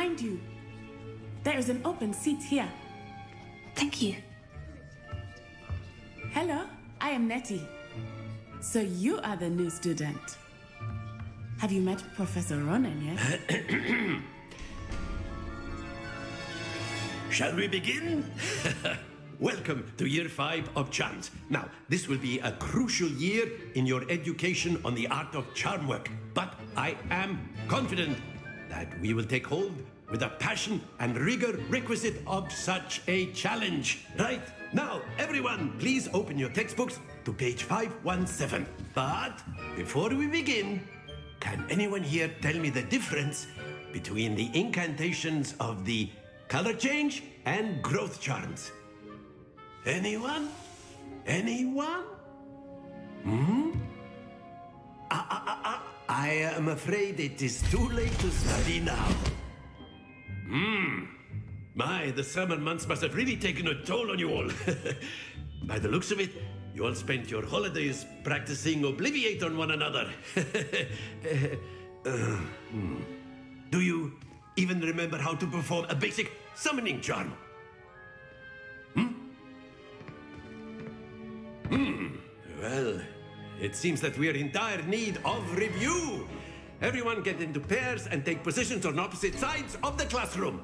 behind you. There is an open seat here. Thank you. Hello, I am Nettie. So you are the new student. Have you met Professor Ronan yet? Shall we begin? Welcome to Year 5 of Charms. Now, this will be a crucial year in your education on the art of charm work. But I am confident that we will take hold with the passion and rigor requisite of such a challenge. Right? Now, everyone, please open your textbooks to page 517. But before we begin, can anyone here tell me the difference between the incantations of the color change and growth charms? Anyone? Anyone? I am afraid it is too late to study now. My, the summer months must have really taken a toll on you all. By the looks of it, you all spent your holidays practicing Obliviate on one another. Do you even remember how to perform a basic summoning charm? Well, it seems that we are in dire need of review. Everyone get into pairs and take positions on opposite sides of the classroom.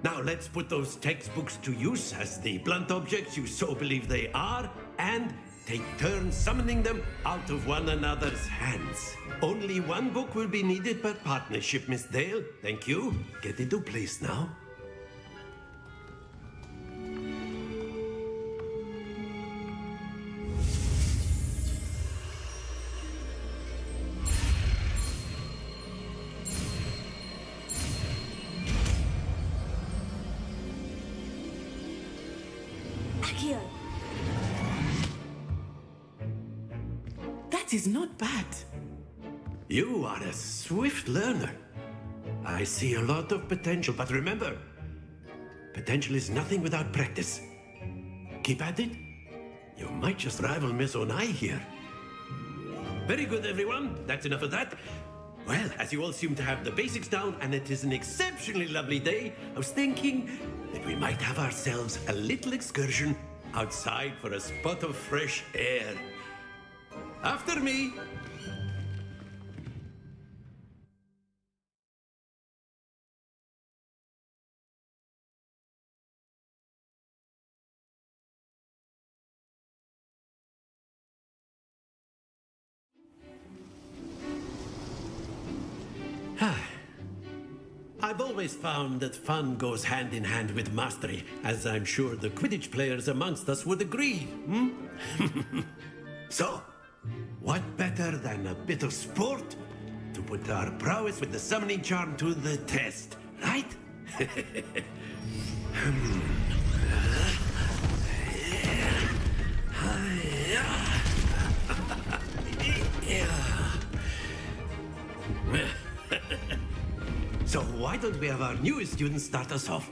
Now let's put those textbooks to use as the blunt objects you so believe they are, and take turns summoning them out of one another's hands. Only one book will be needed per partnership, Miss Dale. Thank you. Get into place now. That is not bad. You are a swift learner. I see a lot of potential, but remember, potential is nothing without practice. Keep at it. You might just rival Miss Onai here. Very good, everyone. That's enough of that. Well, as you all seem to have the basics down, and it is an exceptionally lovely day, I was thinking that we might have ourselves a little excursion outside for a spot of fresh air. After me. I've always found that fun goes hand in hand with mastery, as I'm sure the Quidditch players amongst us would agree. So, what better than a bit of sport to put our prowess with the summoning charm to the test, right? So why don't we have our newest student start us off?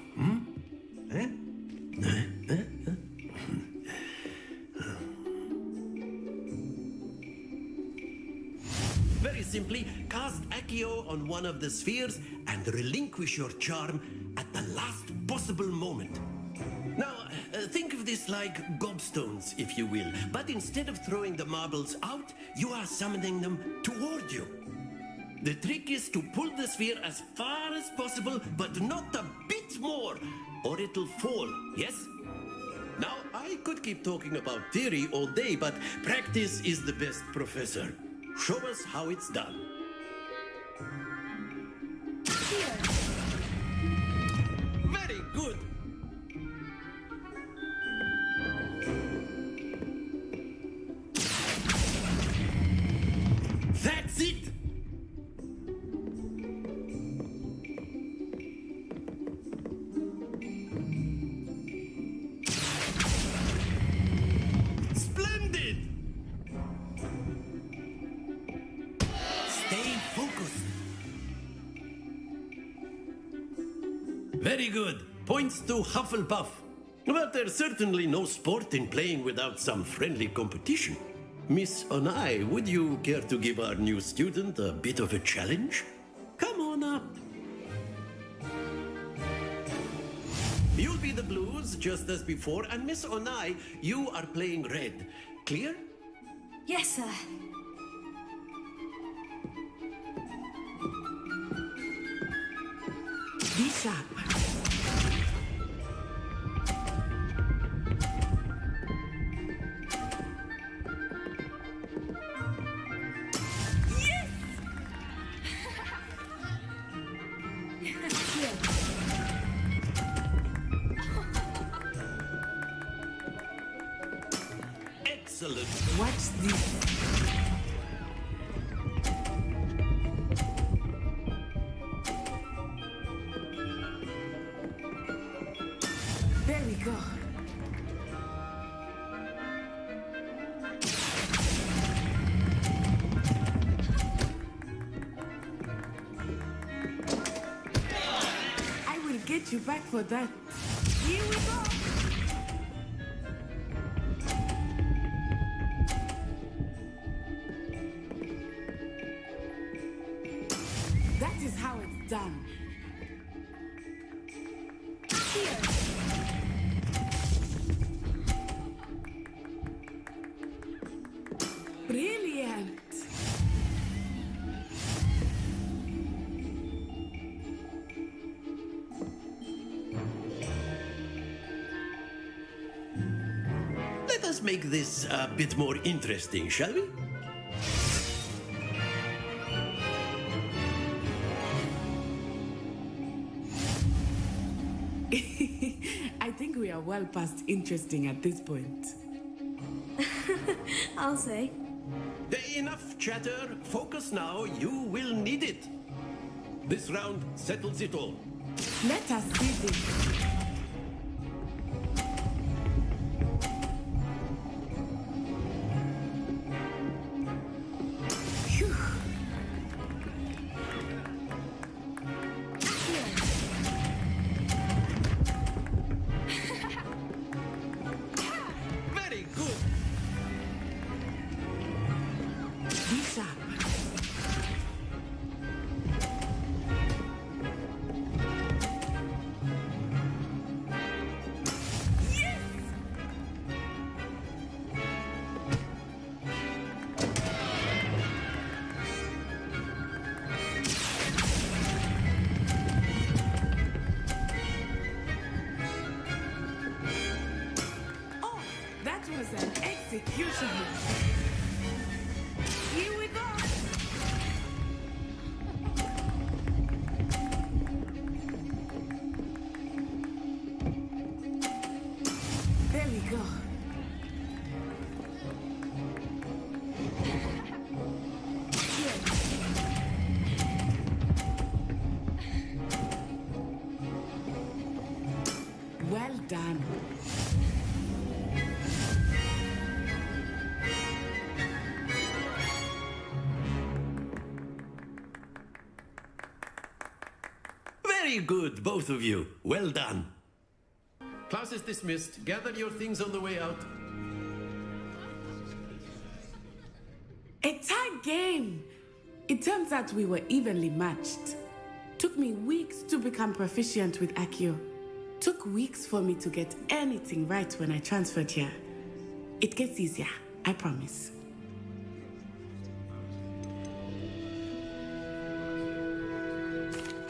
Very simply, cast Accio on one of the spheres and relinquish your charm at the last possible moment. Now, think of this like gobstones, if you will, but instead of throwing the marbles out, you are summoning them toward you. The trick is to pull the sphere as far as possible, but not a bit more, or it'll fall, yes? Now, I could keep talking about theory all day, but practice is the best professor. Show us how it's done. Very good. That's it. Splendid. Stay focused. Very good. Points to Hufflepuff. But there's certainly no sport in playing without some friendly competition. Miss Onai, would you care to give our new student a bit of a challenge? Come on up. the blues just as before, and Miss Onai, you are playing red. Clear? Yes, sir. Be sharp. Excellent. Watch this. There we go. I will get you back for that. Here we go. That is how it's done. Here. Brilliant. Let us make this a bit more interesting, shall we? I think we are well past interesting at this point. I'll say. Enough chatter. Focus now. You will need it. This round settles it all. Let us see this. Phew. Very good. Be sharp. Oh, that was an execution. Here we go. There we go. Well done. Very good, both of you. Well done. Class is dismissed. Gather your things on the way out. A tie game. It turns out we were evenly matched. Took me weeks to become proficient with Accio. Took weeks for me to get anything right when I transferred here. It gets easier, I promise.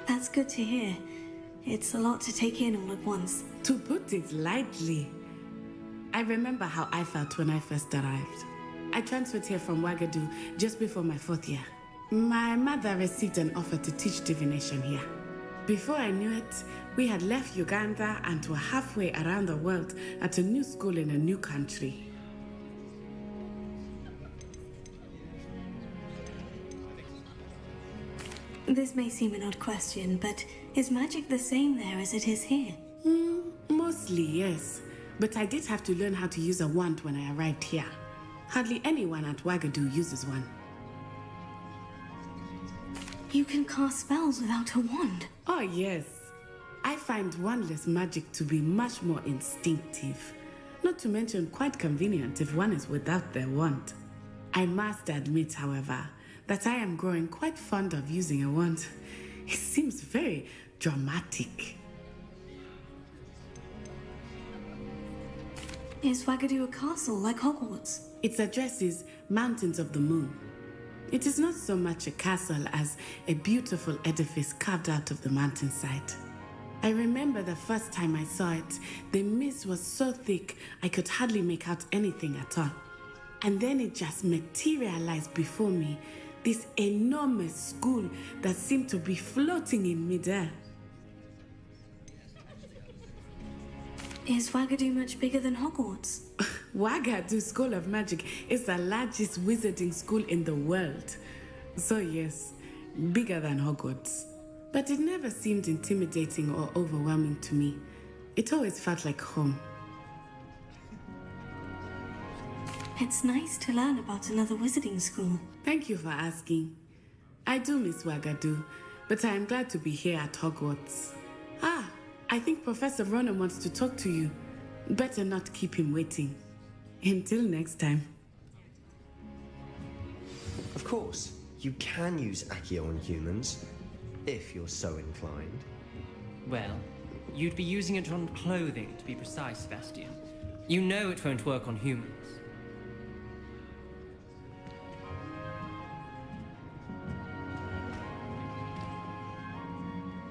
That's good to hear. It's a lot to take in all at once. To put it lightly, I remember how I felt when I first arrived. I transferred here from Ouagadougou just before my 4th year. My mother received an offer to teach divination here. Before I knew it, we had left Uganda and were halfway around the world at a new school in a new country. This may seem an odd question, but is magic the same there as it is here? Mostly, yes. But I did have to learn how to use a wand when I arrived here. Hardly anyone at Ouagadougou uses one. You can cast spells without a wand. Oh, yes. I find wandless magic to be much more instinctive. Not to mention quite convenient if one is without their wand. I must admit, however, that I am growing quite fond of using a wand. It seems very dramatic. Is Wagadu a castle like Hogwarts? Its address is Mountains of the Moon. It is not so much a castle as a beautiful edifice carved out of the mountainside. I remember the first time I saw it, the mist was so thick I could hardly make out anything at all. And then it just materialized before me, this enormous school that seemed to be floating in midair. Is Wagadu much bigger than Hogwarts? Wagadu School of Magic is the largest wizarding school in the world. So yes, bigger than Hogwarts. But it never seemed intimidating or overwhelming to me. It always felt like home. It's nice to learn about another wizarding school. Thank you for asking. I do miss Wagadu, but I am glad to be here at Hogwarts. I think Professor Ronan wants to talk to you. Better not keep him waiting. Until next time. Of course, you can use Accio on humans, if you're so inclined. Well, you'd be using it on clothing, to be precise, Sebastian. You know it won't work on humans.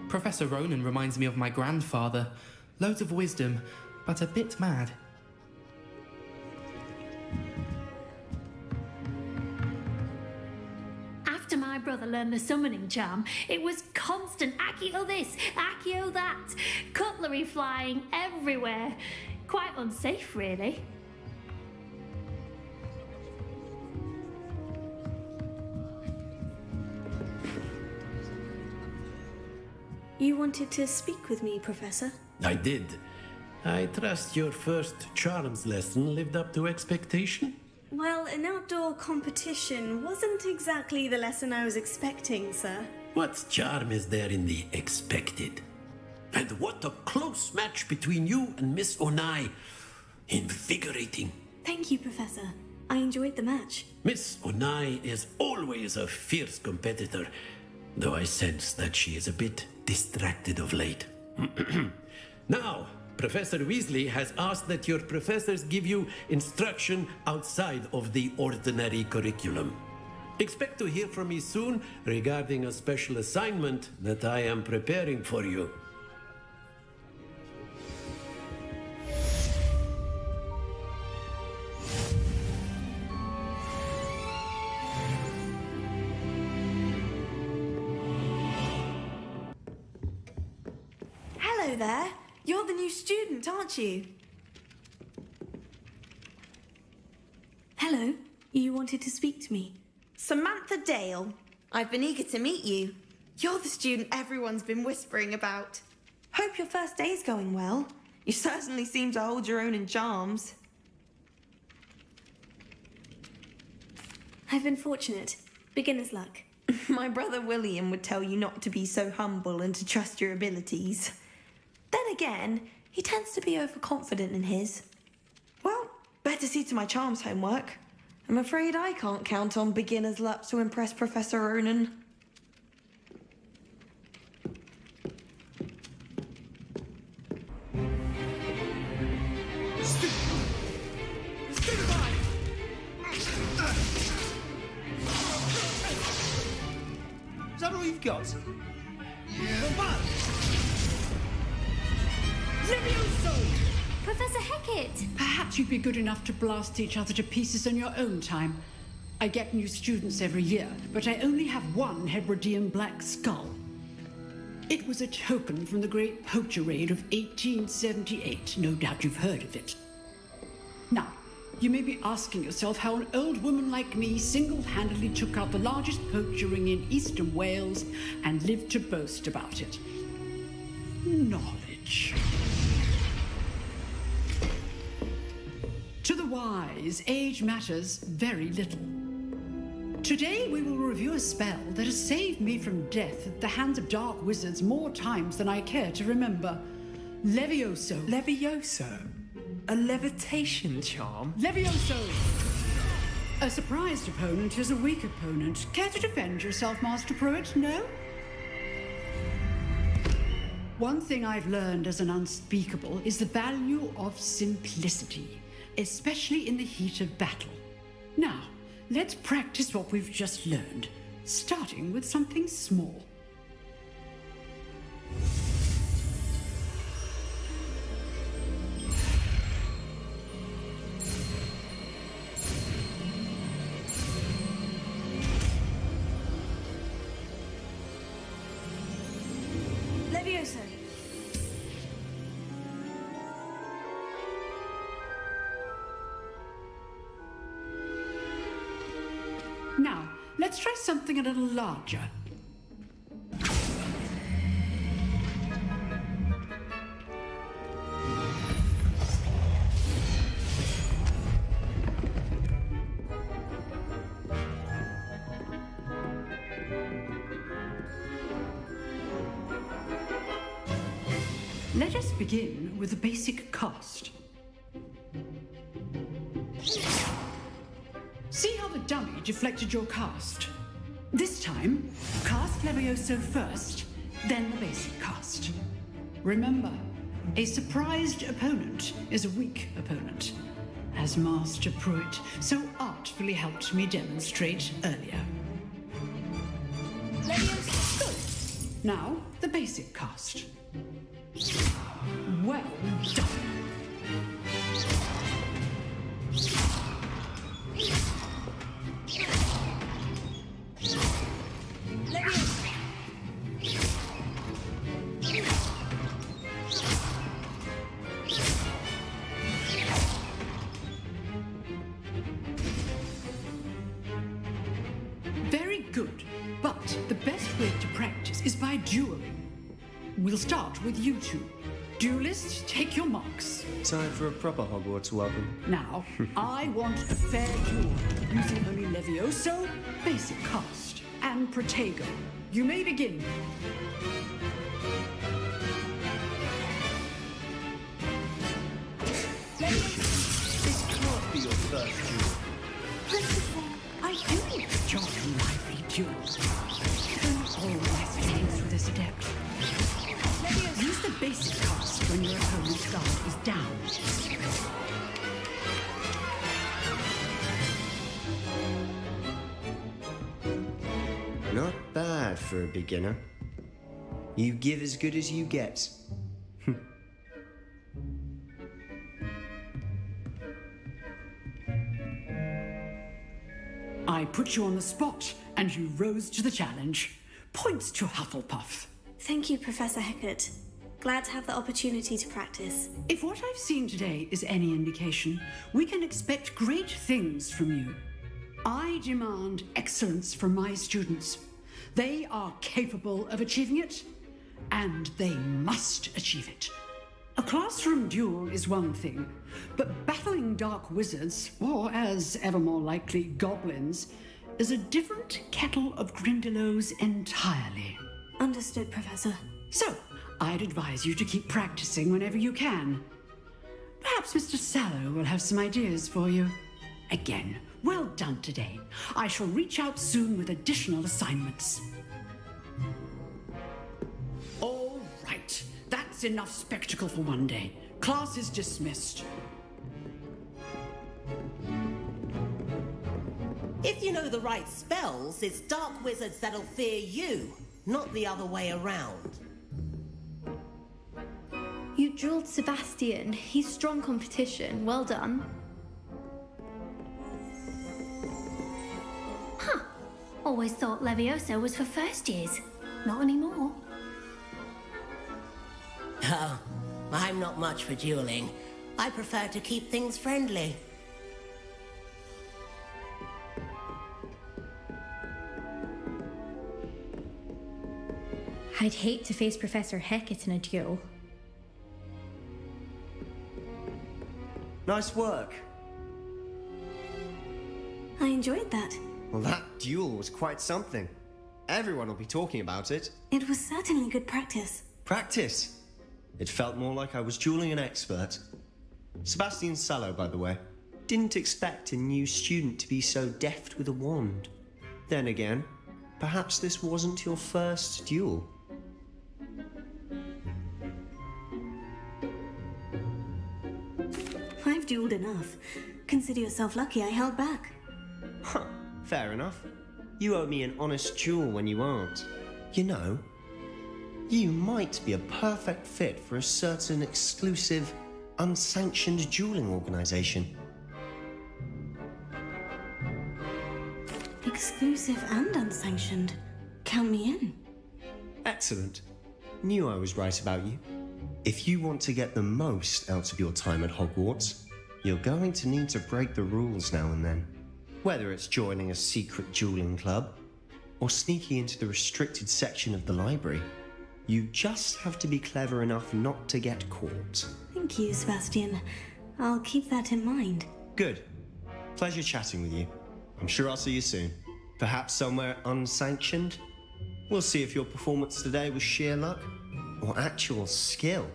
Professor Ronan reminds me of my grandfather. Loads of wisdom, but a bit mad. After my brother learned the summoning charm, it was constant Accio this, Accio that, cutlery flying everywhere. Quite unsafe, really. You wanted to speak with me, Professor? I did. I trust your first charms lesson lived up to expectation? Well, an outdoor competition wasn't exactly the lesson I was expecting, sir. What charm is there in the expected? And what a close match between you and Miss Onai. Invigorating. Thank you, Professor. I enjoyed the match. Miss Onai is always a fierce competitor, though I sense that she is a bit distracted of late. Now, Professor Weasley has asked that your professors give you instruction outside of the ordinary curriculum. Expect to hear from me soon regarding a special assignment that I am preparing for you. Hello there. You're the new student, aren't you? Hello. You wanted to speak to me? Samantha Dale. I've been eager to meet you. You're the student everyone's been whispering about. Hope your first day's going well. You certainly seem to hold your own in charms. I've been fortunate. Beginner's luck. My brother William would tell you not to be so humble and to trust your abilities. Then again, he tends to be overconfident in his. Well, better see to my charms homework. I'm afraid I can't count on beginner's luck to impress Professor Ronan. Is that all you've got? Yeah. Professor Hecat! Perhaps you'd be good enough to blast each other to pieces on your own time. I get new students every year, but I only have one Hebridean black skull. It was a token from the Great Poacher Raid of 1878. No doubt you've heard of it. Now, you may be asking yourself how an old woman like me single-handedly took out the largest poacher ring in eastern Wales and lived to boast about it. Knowledge. To the wise, age matters very little. Today we will review a spell that has saved me from death at the hands of dark wizards more times than I care to remember. Levioso. Levioso? A levitation charm? Levioso! A surprised opponent is a weak opponent. Care to defend yourself, Master Pruitt? No? One thing I've learned as an unspeakable is the value of simplicity. especially in the heat of battle. Now, let's practice what we've just learned, starting with something small. Levioso. Now, let's try something a little larger. Let us begin with the basic cast. See how the dummy deflected your cast? This time, cast Levioso first, then the basic cast. Remember, a surprised opponent is a weak opponent, as Master Pruitt so artfully helped me demonstrate earlier. Levioso. Good. Now, the basic cast. Well done. Very good, but the best way to practice is by dueling. We'll start with you two. Duelists, take your marks. Time for a proper Hogwarts welcome. Now, I want a fair duel, using only Levioso, basic cast, and Protego. You may begin. This can't be your first duel. I do enjoy lively duels. Don't always things with this adept. Use the basic cast when your opponent's guard is down. Not bad for a beginner. You give as good as you get. I put you on the spot, and you rose to the challenge. Points to Hufflepuff. Thank you, Professor Hecat. Glad to have the opportunity to practice. If what I've seen today is any indication, we can expect great things from you. I demand excellence from my students. They are capable of achieving it, and they must achieve it. A classroom duel is one thing, but battling dark wizards, or as ever more likely, goblins, is a different kettle of Grindylows entirely. Understood, Professor. So, I'd advise you to keep practicing whenever you can. Perhaps Mr. Sallow will have some ideas for you. Again, well done today. I shall reach out soon with additional assignments. All right, that's enough spectacle for one day. Class is dismissed. If you know the right spells, it's dark wizards that'll fear you, not the other way around. You drilled Sebastian. He's strong competition. Well done. Huh. Always thought Levioso was for first years. Not anymore. Oh, I'm not much for dueling. I prefer to keep things friendly. I'd hate to face Professor Hecat in a duel. Nice work. I enjoyed that. Well, that duel was quite something. Everyone will be talking about it. It was certainly good practice. Practice. It felt more like I was dueling an expert. Sebastian Sallow, by the way. Didn't expect a new student to be so deft with a wand. Then again, perhaps this wasn't your first duel. I I've dueled enough. Consider yourself lucky I held back. Huh, fair enough. You owe me an honest duel when you aren't. You know, you might be a perfect fit for a certain exclusive, unsanctioned dueling organisation. Exclusive and unsanctioned. Count me in. Excellent. Knew I was right about you. If you want to get the most out of your time at Hogwarts, you're going to need to break the rules now and then. Whether it's joining a secret dueling club, or sneaking into the restricted section of the library, you just have to be clever enough not to get caught. Thank you, Sebastian. I'll keep that in mind. Good. Pleasure chatting with you. I'm sure I'll see you soon. Perhaps somewhere unsanctioned? We'll see if your performance today was sheer luck or actual skill.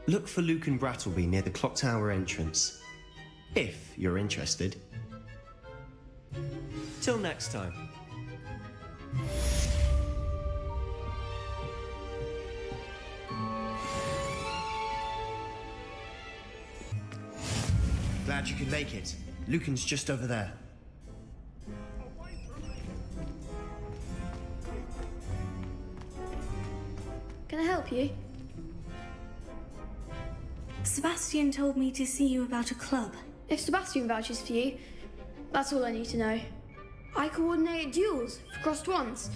Look for Luke and Brattleby near the clock tower entrance, if you're interested. Till next time. Glad you could make it. Lucan's just over there. Can I help you? Sebastian told me to see you about a club. If Sebastian vouches for you, that's all I need to know. I coordinate duels for crossed ones.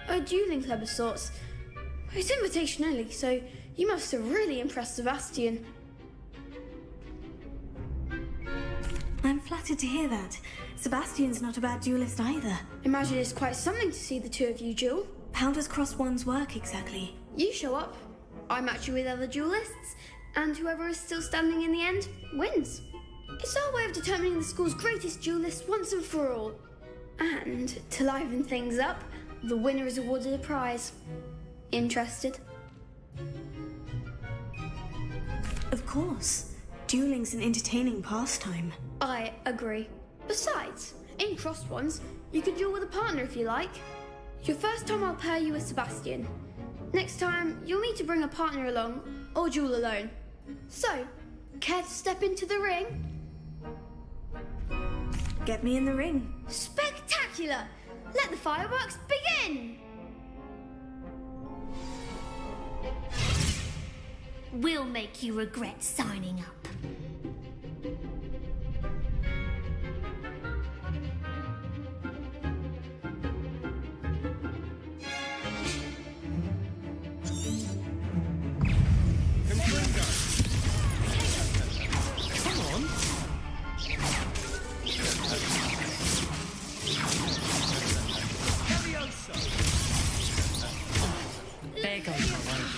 A dueling club of sorts. It's invitation only, so you must have really impressed Sebastian. I'm flattered to hear that. Sebastian's not a bad duelist either. Imagine it's quite something to see the two of you duel. How does crossed ones work exactly? You show up, I match you with other duelists, and whoever is still standing in the end wins. It's our way of determining the school's greatest duelist once and for all. And to liven things up, the winner is awarded a prize. Interested? Of course. Dueling's an entertaining pastime. I agree. Besides, in crossed ones, you can duel with a partner if you like. Your first time I'll pair you with Sebastian. Next time, you'll need to bring a partner along, or duel alone. So, care to step into the ring? Get me in the ring. Spectacular! Let the fireworks begin! We'll make you regret signing up. There goes my life.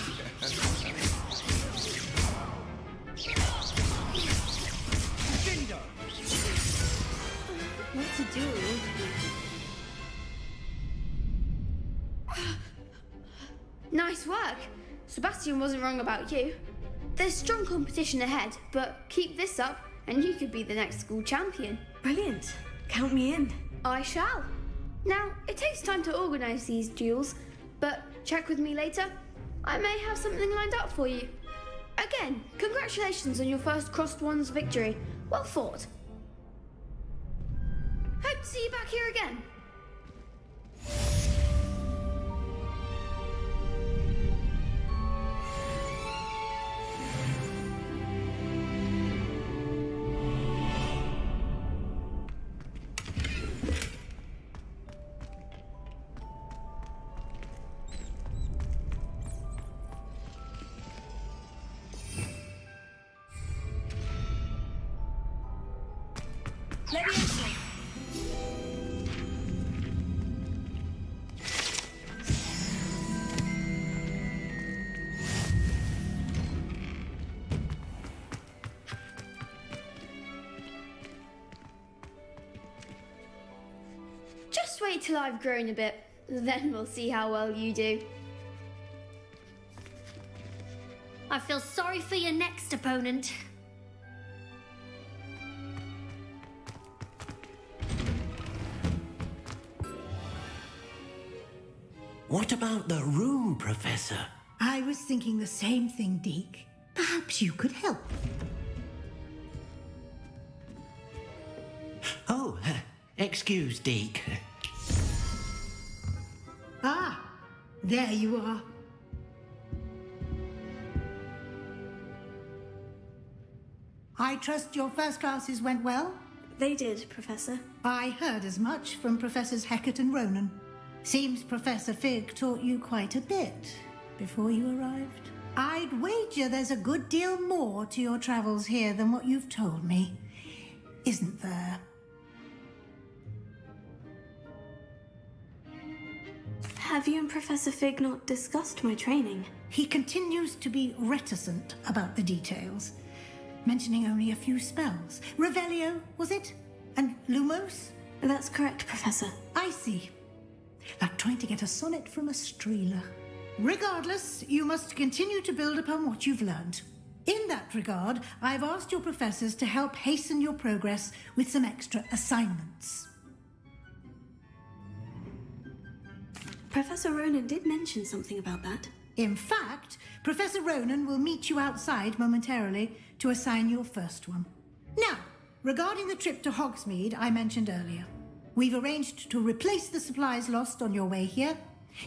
What to do? Nice work. Sebastian wasn't wrong about you. There's strong competition ahead, but keep this up and you could be the next school champion. Brilliant. Count me in. I shall. Now, it takes time to organise these duels, but check with me later. I may have something lined up for you. Again, congratulations on your first crossed ones victory. Well fought. Hope to see you back here again. Leviosa! Just wait till I've grown a bit, then we'll see how well you do. I feel sorry for your next opponent. What about the room, Professor? I was thinking the same thing, Deke. Perhaps you could help. Excuse, Deke. Ah, there you are. I trust your first classes went well? They did, Professor. I heard as much from Professors Hecat and Ronan. Seems Professor Fig taught you quite a bit before you arrived. I'd wager there's a good deal more to your travels here than what you've told me, isn't there? Have you and Professor Fig not discussed my training? He continues to be reticent about the details, mentioning only a few spells. Revelio, was it? And Lumos? That's correct, Professor. I see. Like trying to get a sonnet from a streeler. Regardless, you must continue to build upon what you've learned. In that regard, I've asked your professors to help hasten your progress with some extra assignments. Professor Ronan did mention something about that. In fact, Professor Ronan will meet you outside momentarily to assign your first one. Now, regarding the trip to Hogsmeade I mentioned earlier, we've arranged to replace the supplies lost on your way here,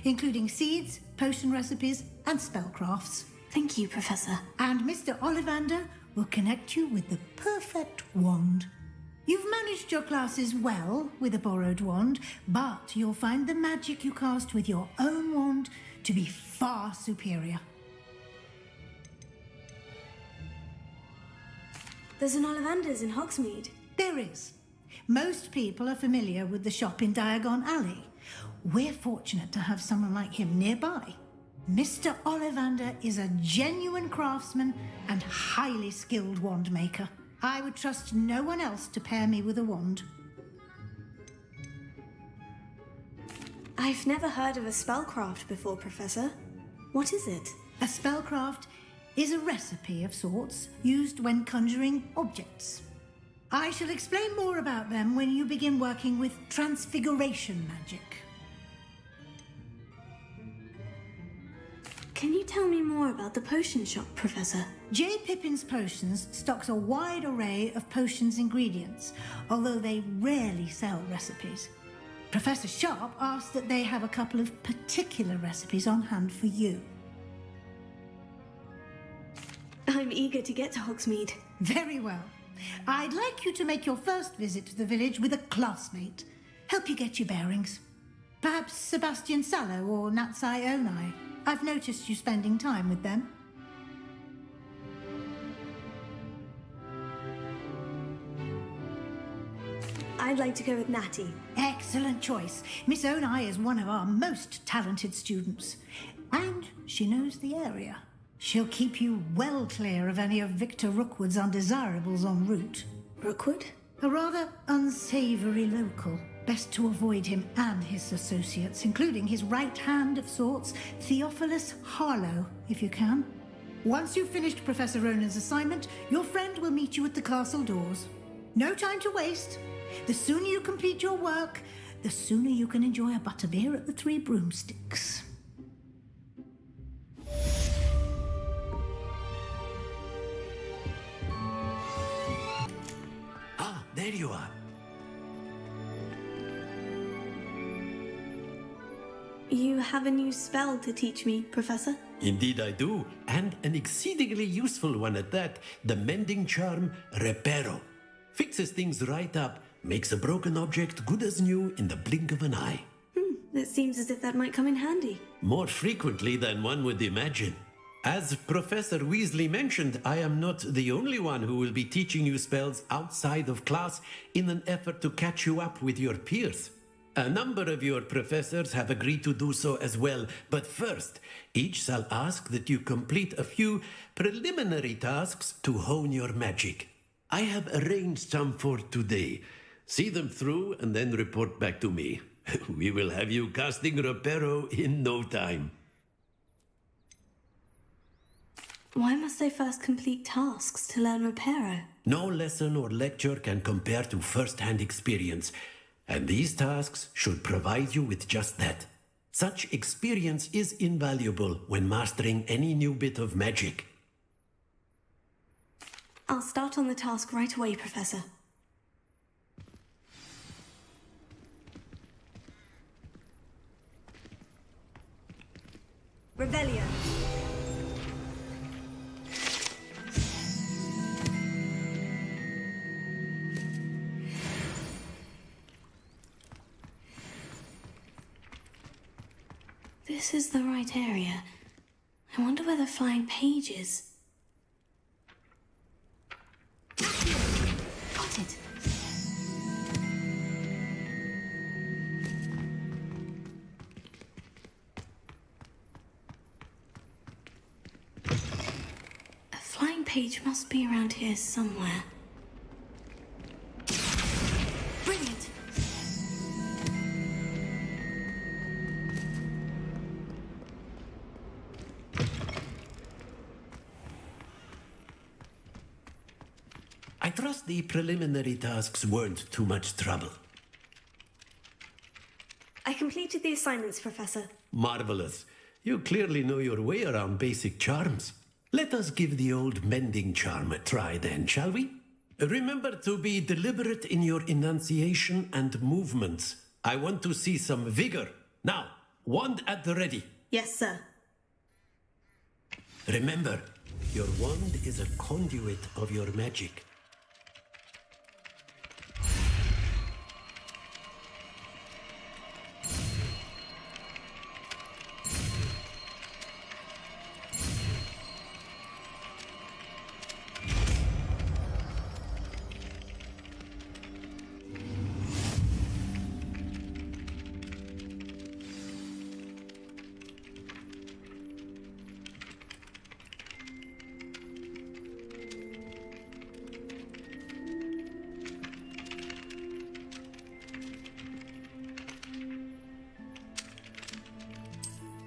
including seeds, potion recipes, and spellcrafts. Thank you, Professor. And Mr. Ollivander will connect you with the perfect wand. You've managed your classes well with a borrowed wand, but you'll find the magic you cast with your own wand to be far superior. There's an Ollivander's in Hogsmeade. There is. Most people are familiar with the shop in Diagon Alley. We're fortunate to have someone like him nearby. Mr. Ollivander is a genuine craftsman and highly skilled wand maker. I would trust no one else to pair me with a wand. I've never heard of a spellcraft before, Professor. What is it? A spellcraft is a recipe of sorts used when conjuring objects. I shall explain more about them when you begin working with transfiguration magic. Can you tell me more about the potion shop, Professor? J. Pippin's Potions stocks a wide array of potions ingredients, although they rarely sell recipes. Professor Sharp asked that they have a couple of particular recipes on hand for you. I'm eager to get to Hogsmeade. Very well. I'd like you to make your first visit to the village with a classmate. Help you get your bearings. Perhaps Sebastian Sallow or Natsai Onai. I've noticed you spending time with them. I'd like to go with Natty. Excellent choice. Miss Onai is one of our most talented students. And she knows the area. She'll keep you well clear of any of Victor Rookwood's undesirables en route. Rookwood? A rather unsavoury local. Best to avoid him and his associates, including his right hand of sorts, Theophilus Harlow, if you can. Once you've finished Professor Ronan's assignment, your friend will meet you at the castle doors. No time to waste. The sooner you complete your work, the sooner you can enjoy a butterbeer at the Three Broomsticks. Ah, there you are. You have a new spell to teach me, Professor? Indeed I do, and an exceedingly useful one at that. The mending charm, Reparo. Fixes things right up, makes a broken object good as new in the blink of an eye. It seems as if that might come in handy. More frequently than one would imagine. As Professor Weasley mentioned, I am not the only one who will be teaching you spells outside of class in an effort to catch you up with your peers. A number of your professors have agreed to do so as well, but first, each shall ask that you complete a few preliminary tasks to hone your magic. I have arranged some for today. See them through and then report back to me. We will have you casting Reparo in no time. Why must I first complete tasks to learn Reparo? No lesson or lecture can compare to first-hand experience, and these tasks should provide you with just that. Such experience is invaluable when mastering any new bit of magic. I'll start on the task right away, Professor. Revelio. This is the right area. I wonder where the flying page is. Got it. A flying page must be around here somewhere. Brilliant. I trust the preliminary tasks weren't too much trouble. I completed the assignments, Professor. Marvelous. You clearly know your way around basic charms. Let us give the old mending charm a try then, shall we? Remember to be deliberate in your enunciation and movements. I want to see some vigor. Now, wand at the ready. Yes, sir. Remember, your wand is a conduit of your magic.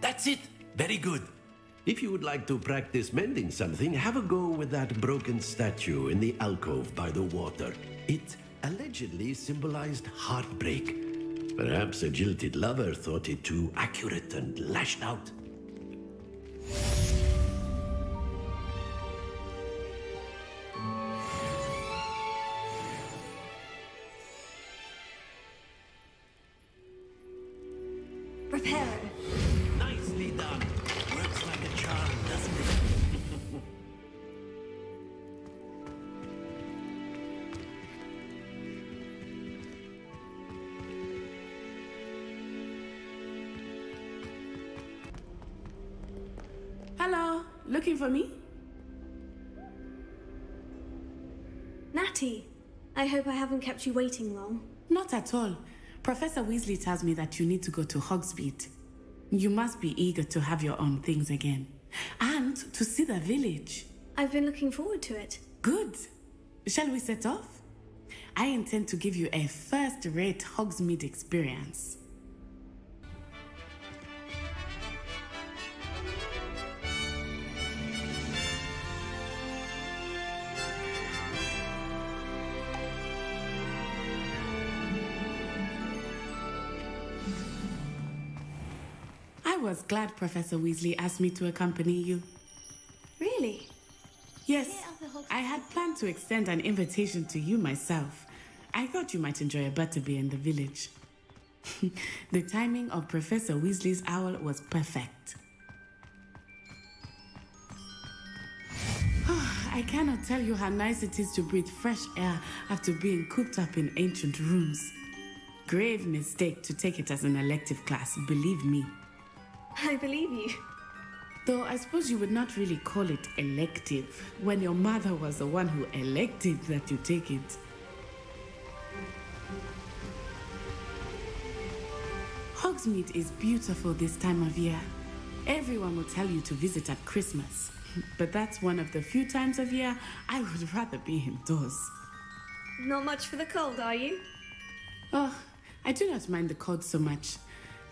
That's it. Very good. If you would like to practice mending something, have a go with that broken statue in the alcove by the water. It allegedly symbolized heartbreak. Perhaps a jilted lover thought it too accurate and lashed out. Reparo. Nicely done. Works like a charm, doesn't it? Hello, looking for me? Natty, I hope I haven't kept you waiting long. Not at all. Professor Weasley tells me that you need to go to Hogsmeade. You must be eager to have your own things again. And to see the village. I've been looking forward to it. Good. Shall we set off? I intend to give you a first-rate Hogsmeade experience. I was glad Professor Weasley asked me to accompany you. Really? Yes, I had planned to extend an invitation to you myself. I thought you might enjoy a butterbeer in the village. The timing of Professor Weasley's owl was perfect. I cannot tell you how nice it is to breathe fresh air after being cooped up in ancient rooms. Grave mistake to take it as an elective class, believe me. I believe you. Though I suppose you would not really call it elective when your mother was the one who elected that you take it. Hogsmeade is beautiful this time of year. Everyone will tell you to visit at Christmas. But that's one of the few times of year I would rather be indoors. Not much for the cold, are you? Oh, I do not mind the cold so much,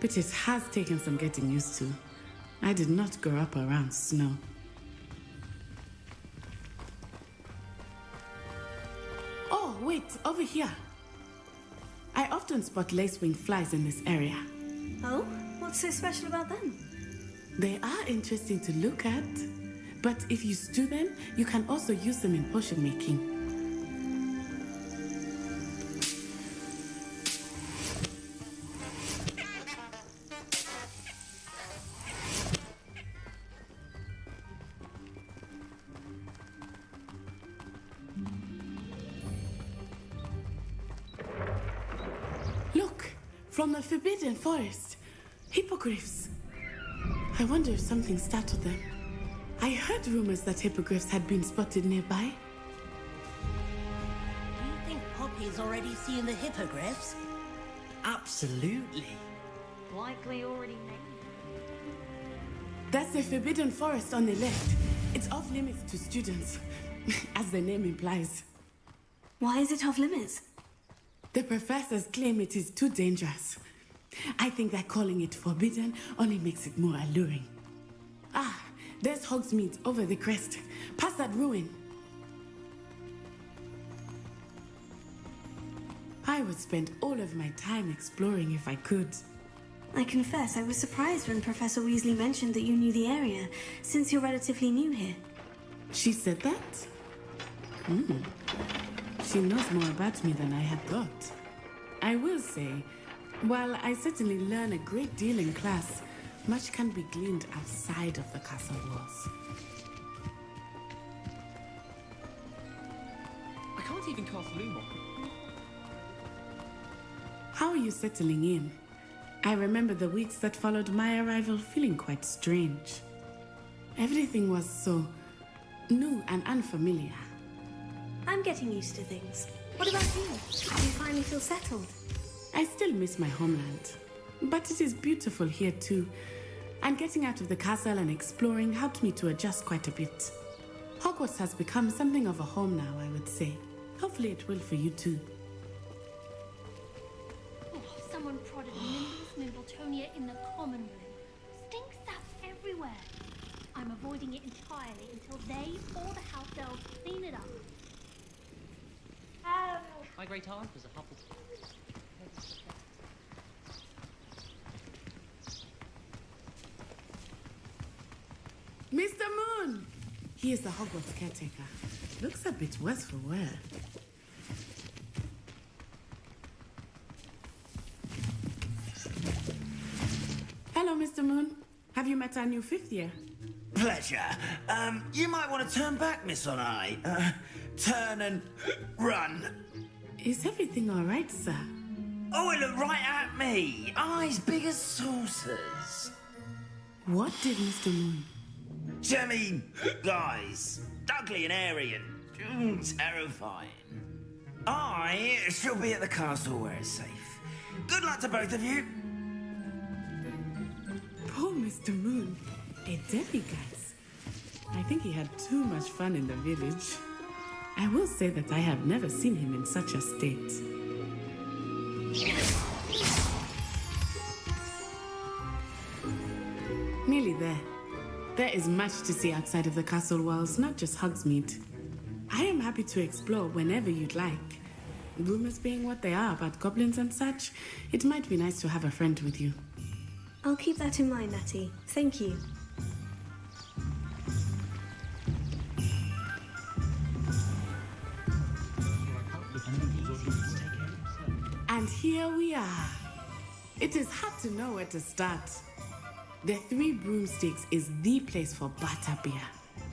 but it has taken some getting used to. I did not grow up around snow. Oh, wait, over here. I often spot lacewing flies in this area. Oh? What's so special about them? They are interesting to look at, but if you stew them, you can also use them in potion making. from the Forbidden Forest. Hippogriffs. I wonder if something startled them. I heard rumors that hippogriffs had been spotted nearby. Do you think Poppy's already seen the hippogriffs? Absolutely. Likely already named. That's the Forbidden Forest on the left. It's off limits to students, as the name implies. Why is it off limits? The professors claim it is too dangerous. I think that calling it forbidden only makes it more alluring. Ah, there's Hogsmeade over the crest, past that ruin. I would spend all of my time exploring if I could. I confess, I was surprised when Professor Weasley mentioned that you knew the area, since you're relatively new here. She said that? She knows more about me than I had thought. I will say, while I certainly learn a great deal in class, much can be gleaned outside of the castle walls. I can't even cast Lumos. How are you settling in? I remember the weeks that followed my arrival feeling quite strange. Everything was so new and unfamiliar. I'm getting used to things. What about you? Do you finally feel settled? I still miss my homeland, but it is beautiful here too. And getting out of the castle and exploring helped me to adjust quite a bit. Hogwarts has become something of a home now, I would say. Hopefully it will for you too. Oh, someone prodded Mimbletonia in the common room. Stinks stuff everywhere. I'm avoiding it entirely until they or the house elves clean it up. My great aunt was a Hufflepuff. Mr. Moon! He is the Hogwarts caretaker. Looks a bit worse for wear. Hello, Mr. Moon. Have you met our new fifth year? Pleasure. You might want to turn back, Miss Onai. Turn and run. Is everything all right, sir? Oh, it looked right at me. Eyes big as saucers. What did Mr. Moon? Jemmy, guys, ugly and airy and terrifying. I shall be at the castle where it's safe. Good luck to both of you. Poor Mr. Moon. A demiguise. I think he had too much fun in the village. I will say that I have never seen him in such a state. Nearly there. There is much to see outside of the castle walls, not just Hogsmeade. I am happy to explore whenever you'd like. Rumors being what they are about goblins and such, it might be nice to have a friend with you. I'll keep that in mind, Natty. Thank you. And here we are. It is hard to know where to start. The Three Broomsticks is the place for butterbeer.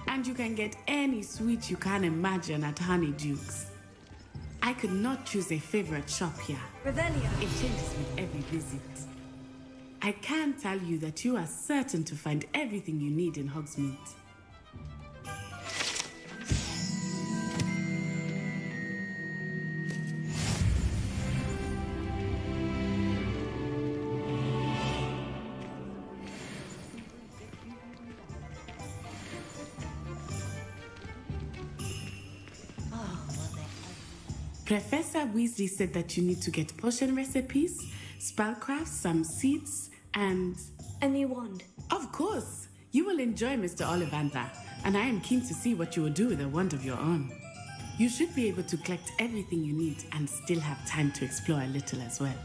And you can get any sweet you can imagine at Honeydukes. I could not choose a favorite shop here. Revelio. It changes with every visit. I can tell you that you are certain to find everything you need in Hogsmeade. Professor Weasley said that you need to get potion recipes, spellcraft, some seeds, and... a new wand. Of course! You will enjoy Mr. Ollivander, and I am keen to see what you will do with a wand of your own. You should be able to collect everything you need and still have time to explore a little as well.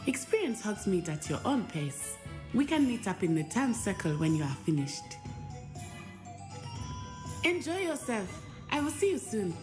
Experience Hogsmeade at your own pace. We can meet up in the town circle when you are finished. Enjoy yourself. I will see you soon.